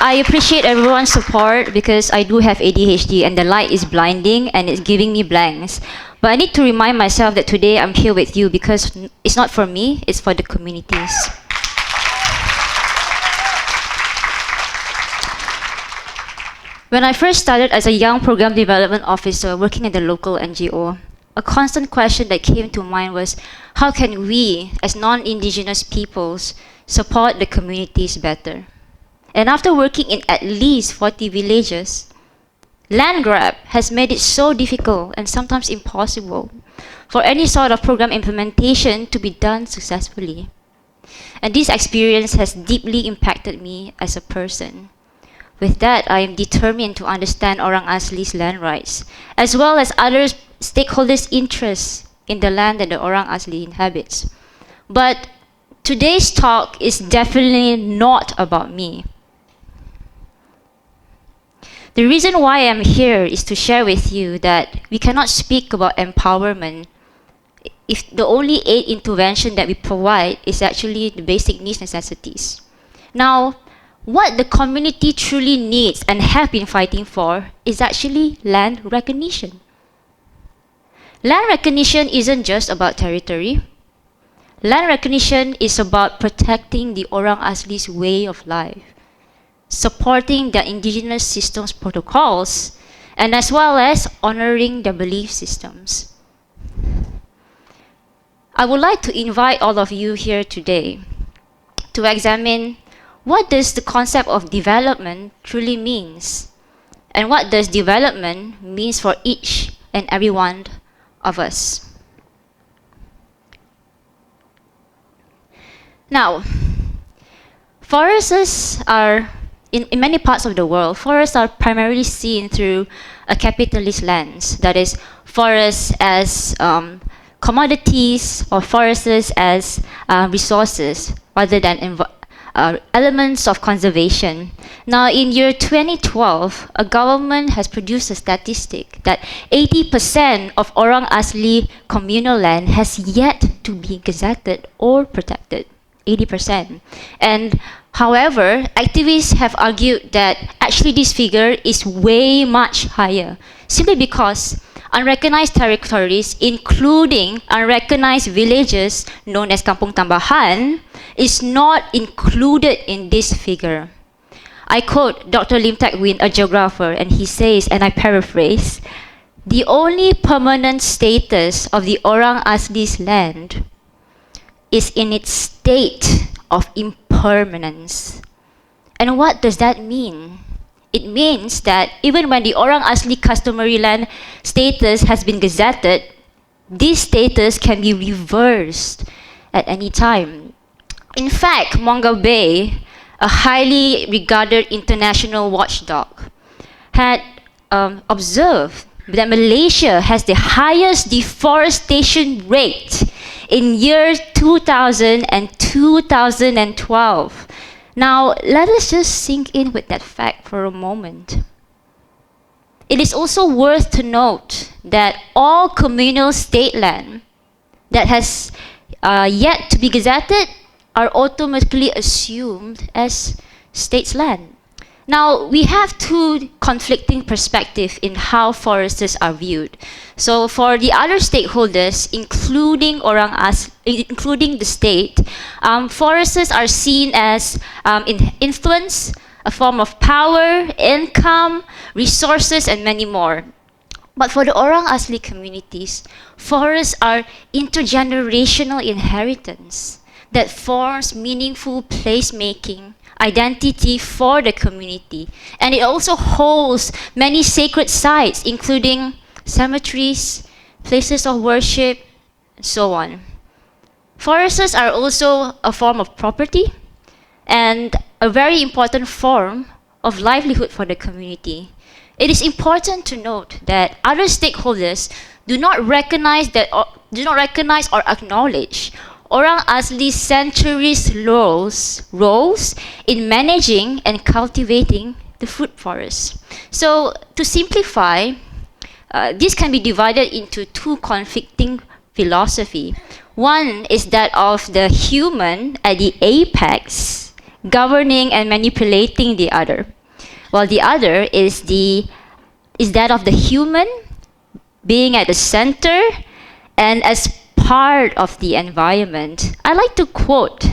I appreciate everyone's support because I do have ADHD and the light is blinding and it's giving me blanks. But I need to remind myself that today I'm here with you because it's not for me, it's for the communities. When I first started as a young program development officer working at the local NGO, a constant question that came to mind was, how can we, as non-Indigenous peoples, support the communities better? And after working in at least 40 villages, land grab has made it so difficult and sometimes impossible for any sort of program implementation to be done successfully. And this experience has deeply impacted me as a person. With that, I am determined to understand Orang Asli's land rights, as well as other stakeholders' interests in the land that the Orang Asli inhabits. But today's talk is definitely not about me. The reason why I'm here is to share with you that we cannot speak about empowerment if the only aid intervention that we provide is actually the basic needs necessities. Now, what the community truly needs and have been fighting for is actually land recognition. Land recognition isn't just about territory. Land recognition is about protecting the Orang Asli's way of life, supporting the indigenous systems protocols, and as well as honoring their belief systems. I would like to invite all of you here today to examine what does the concept of development truly means, and what does development means for each and every one of us. Now, forests are, in many parts of the world, forests are primarily seen through a capitalist lens. That is, forests as commodities or forests as resources rather than elements of conservation. Now, in year 2012, a government has produced a statistic that 80% of Orang Asli communal land has yet to be gazetted or protected. 80%. And however, activists have argued that actually this figure is way much higher, simply because unrecognized territories, including unrecognized villages known as Kampung Tambahan, is not included in this figure. I quote Dr. Lim Tak Win, a geographer, and he says, and I paraphrase, "The only permanent status of the Orang Asli's land is in its state of impermanence." And what does that mean? It means that even when the Orang Asli customary land status has been gazetted, this status can be reversed at any time. In fact, Monga Bay, a highly regarded international watchdog, had observed that Malaysia has the highest deforestation rate in years 2000 and 2012. Now, let us just sink in with that fact for a moment. It is also worth to note that all communal state land that has yet to be gazetted are automatically assumed as state's land. Now, we have two conflicting perspectives in how forests are viewed. So for the other stakeholders, including including the state, forests are seen as influence, a form of power, income, resources, and many more. But for the Orang Asli communities, forests are intergenerational inheritance that forms meaningful placemaking identity for the community. And it also holds many sacred sites, including cemeteries, places of worship, and so on. Forests are also a form of property and a very important form of livelihood for the community. It is important to note that other stakeholders do not recognize or acknowledge Orang Asli's centuries roles in managing and cultivating the food forest. So to simplify, this can be divided into two conflicting philosophies. One is that of the human at the apex, governing and manipulating the other, while the other is that of the human being at the center and as part of the environment. I like to quote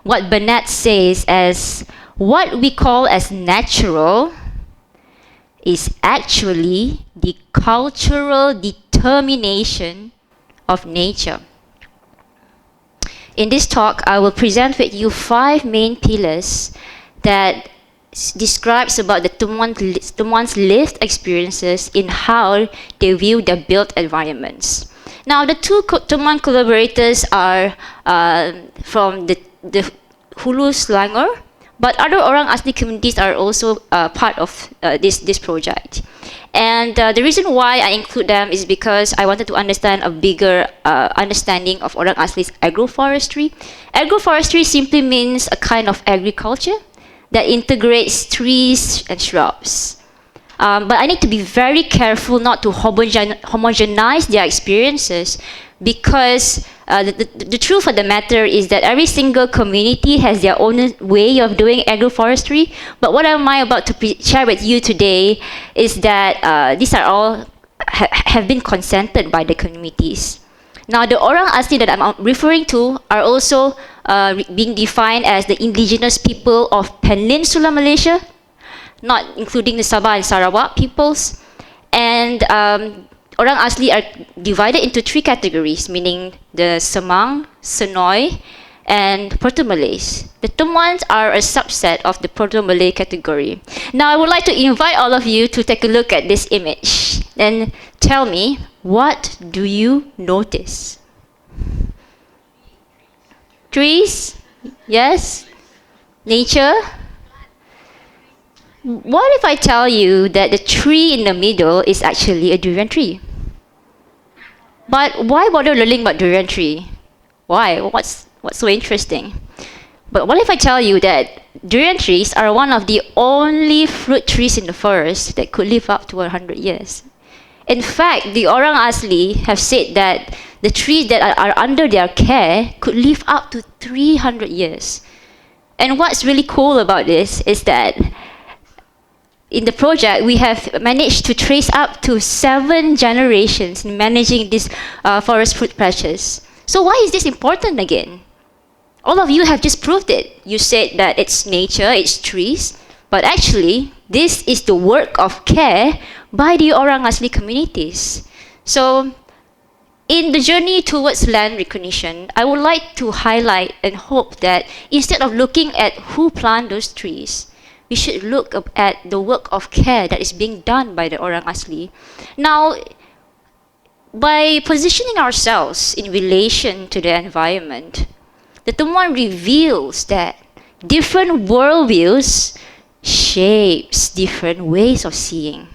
what Burnett says as what we call as natural is actually the cultural determination of nature. In this talk, I will present with you 5 main pillars that describes about the Tumwan's lived experiences in how they view their built environments. Now, the 2 Tumwan collaborators are from the Hulu Selangor, but other Orang Asli communities are also part of this project. And the reason why I include them is because I wanted to understand a bigger understanding of Orang Asli's agroforestry. Agroforestry simply means a kind of agriculture that integrates trees and shrubs. But I need to be very careful not to homogenize their experiences, because the truth of the matter is that every single community has their own way of doing agroforestry. But what am I about to share with you today is that these are all have been consented by the communities. Now, the Orang Asli that I'm referring to are also being defined as the indigenous people of Peninsular Malaysia, not including the Sabah and Sarawak peoples. And Orang Asli are divided into 3 categories, meaning the Semang, Senoi, and Proto-Malays. The Tumwans are a subset of the Proto-Malay category. Now, I would like to invite all of you to take a look at this image and tell me, what do you notice? Trees? Yes? Nature? What if I tell you that the tree in the middle is actually a durian tree? But why bother learning about durian tree? Why? What's so interesting? But what if I tell you that durian trees are one of the only fruit trees in the forest that could live up to 100 years? In fact, the Orang Asli have said that the trees that are under their care could live up to 300 years. And what's really cool about this is that in the project, we have managed to trace up to 7 generations in managing these forest fruit patches. So why is this important again? All of you have just proved it. You said that it's nature, it's trees, but actually, this is the work of care by the Orang Asli communities. So, in the journey towards land recognition, I would like to highlight and hope that instead of looking at who planted those trees, we should look at the work of care that is being done by the Orang Asli. Now, by positioning ourselves in relation to the environment, the Tumwan reveals that different worldviews shapes different ways of seeing.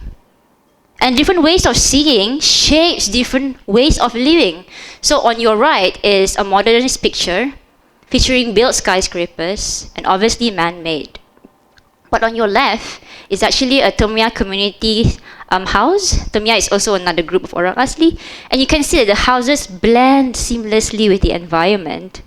And different ways of seeing shapes different ways of living. So on your right is a modernist picture featuring built skyscrapers and obviously man-made. But on your left is actually a Tumya community house. Tumya is also another group of Orang Asli. And you can see that the houses blend seamlessly with the environment.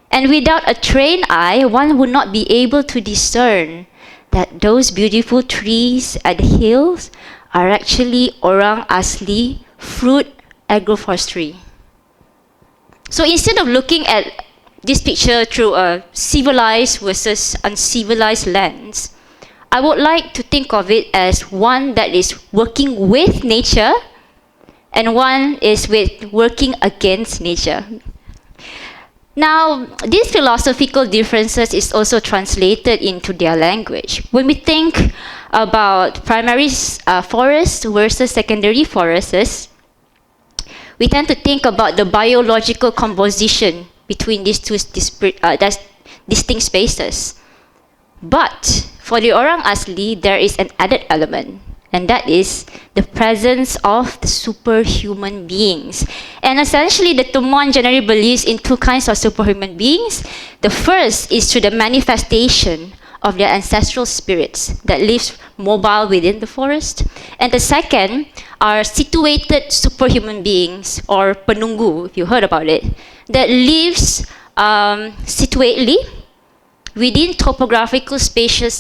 And without a trained eye, one would not be able to discern that those beautiful trees at the hills are actually Orang Asli fruit agroforestry. So instead of looking at this picture through a civilized versus uncivilized lens, I would like to think of it as one that is working with nature and one is working against nature. Now, these philosophical differences is also translated into their language. When we think about primary forests versus secondary forests, we tend to think about the biological composition between these two distinct spaces. But for the Orang Asli, there is an added element, and that is the presence of the superhuman beings. And essentially, the Tumwan generally believes in 2 kinds of superhuman beings. The first is through the manifestation of their ancestral spirits that lives mobile within the forest. And the second are situated superhuman beings, or penunggu, if you heard about it, that lives situately within topographical spaces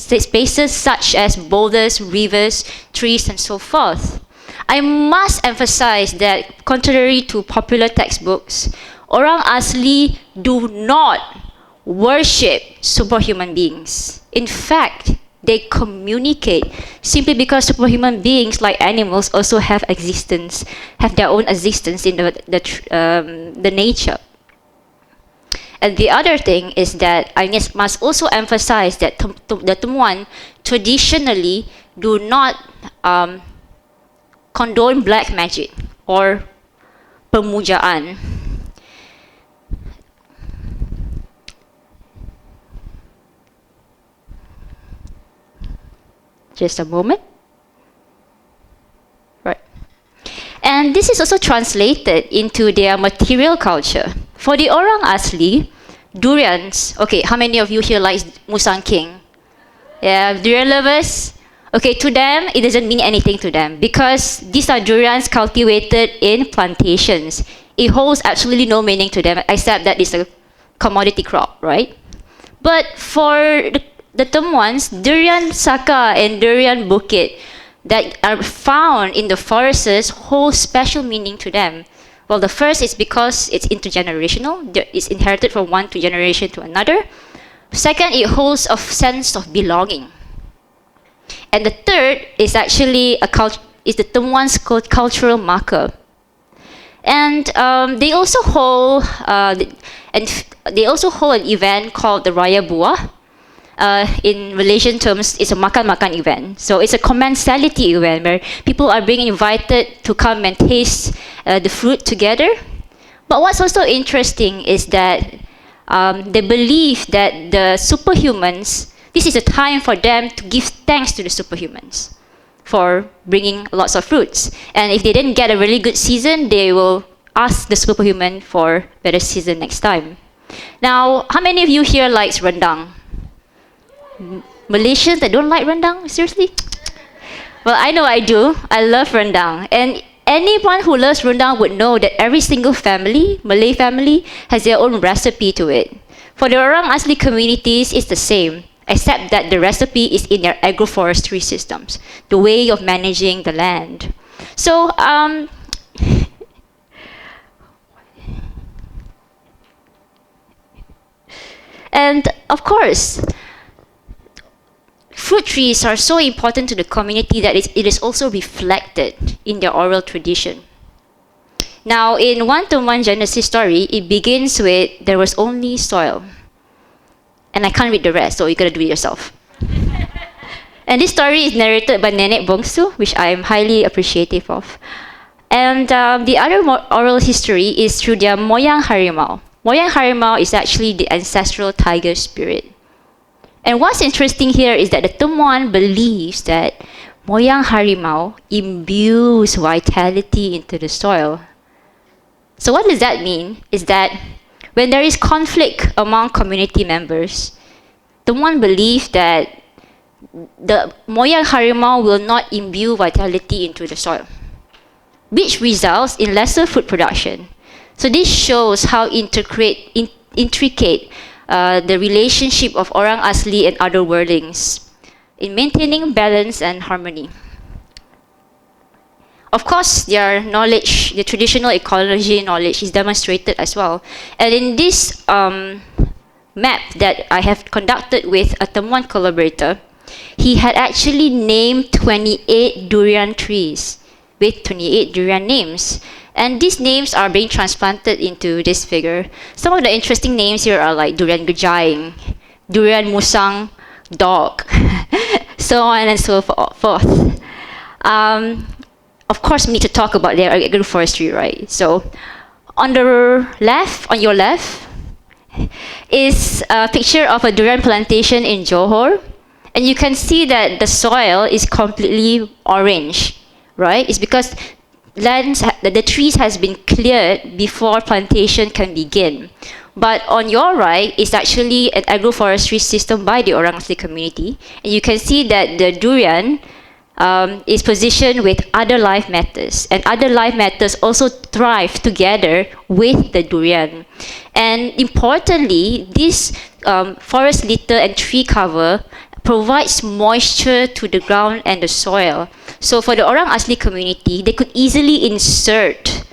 such as boulders, rivers, trees, and so forth. I must emphasize that, contrary to popular textbooks, Orang Asli do not worship superhuman beings. In fact, they communicate simply because superhuman beings, like animals, also have their own existence in the nature. And the other thing is that I must also emphasize that the Temuan traditionally do not condone black magic or pemujaan. Just a moment. Right. And this is also translated into their material culture. For the Orang Asli, durians. Okay, how many of you here likes musang king? Yeah, durian lovers? Okay, to them, it doesn't mean anything to them because these are durians cultivated in plantations. It holds absolutely no meaning to them except that it's a commodity crop, right? But for the Temuans, durian saka and durian bukit that are found in the forests hold special meaning to them. Well, the first is because it's intergenerational. It's inherited from one generation to another. Second, it holds a sense of belonging. And the third is actually the Temuan's cultural marker. And they also hold an event called the Raya Buah. In Malaysian terms, it's a makan-makan event. So it's a commensality event where people are being invited to come and taste the fruit together. But what's also interesting is that they believe that the superhumans, this is a time for them to give thanks to the superhumans for bringing lots of fruits. And if they didn't get a really good season, they will ask the superhuman for better season next time. Now, how many of you here likes rendang? Malaysians that don't like rendang? Seriously? Well, I know I do. I love rendang. And anyone who loves rendang would know that every single family, Malay family, has their own recipe to it. For the Orang Asli communities, it's the same, except that the recipe is in their agroforestry systems, the way of managing the land. So, and of course, fruit trees are so important to the community that it is also reflected in their oral tradition. Now, in one-to-one Genesis story, it begins with, there was only soil. And I can't read the rest, so you gotta do it yourself. And this story is narrated by Nenek Bongsu, which I am highly appreciative of. And the other oral history is through their Moyang Harimau. Moyang Harimau is actually the ancestral tiger spirit. And what's interesting here is that the Temuan believes that Moyang Harimau imbues vitality into the soil. So what does that mean? Is that when there is conflict among community members, Temuan believe that the Moyang Harimau will not imbue vitality into the soil, which results in lesser food production. So this shows how intricate the relationship of Orang Asli and other worldlings in maintaining balance and harmony. Of course, their knowledge, the traditional ecology knowledge, is demonstrated as well. And in this map that I have conducted with a Temuan collaborator, he had actually named 28 durian trees with 28 durian names. And these names are being transplanted into this figure. Some of the interesting names here are like durian gejaing, durian musang dog, so on and so forth. Of course, we need to talk about their agroforestry, right? So, on your left, is a picture of a durian plantation in Johor, and you can see that the soil is completely orange, right? It's because the trees has been cleared before plantation can begin. But on your right is actually an agroforestry system by the Orang Asli community, and you can see that the durian is positioned with other life matters, and other life matters also thrive together with the durian. And importantly, this forest litter and tree cover provides moisture to the ground and the soil. So for the Orang Asli community, they could easily insert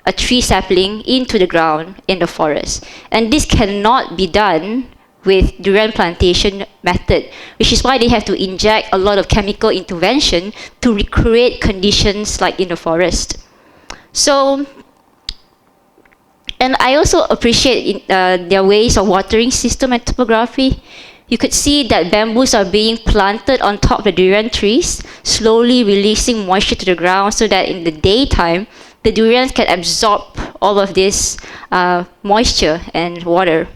a tree sapling into the ground in the forest. And this cannot be done with durian plantation method, which is why they have to inject a lot of chemical intervention to recreate conditions like in the forest. So, and I also appreciate their ways of watering system and topography. You could see that bamboos are being planted on top of the durian trees, slowly releasing moisture to the ground so that in the daytime, the durians can absorb all of this moisture and water.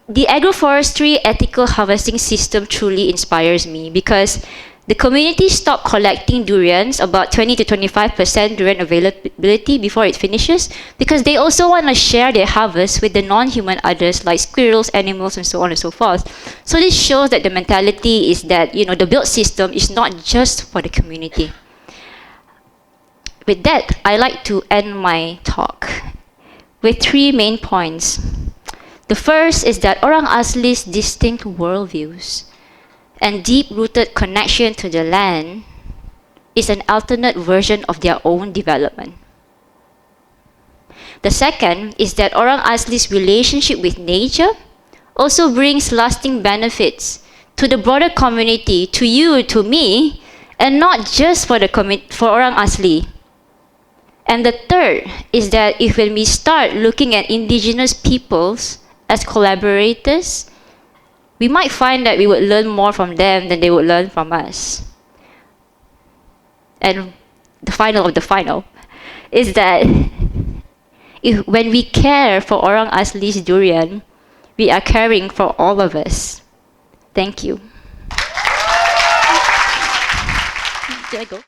The agroforestry ethical harvesting system truly inspires me because the community stopped collecting durians, about 20 to 25% durian availability before it finishes, because they also want to share their harvest with the non-human others like squirrels, animals, and so on and so forth. So this shows that the mentality is that, you know, the built system is not just for the community. With that, I like to end my talk with 3 main points. The first is that Orang Asli's distinct worldviews and deep-rooted connection to the land is an alternate version of their own development. The second is that Orang Asli's relationship with nature also brings lasting benefits to the broader community, to you, to me, and not just for Orang Asli. And the third is that if when we start looking at indigenous peoples as collaborators, we might find that we would learn more from them than they would learn from us. And the final of the final is that when we care for Orang Asli's durian, we are caring for all of us. Thank you. Did I go?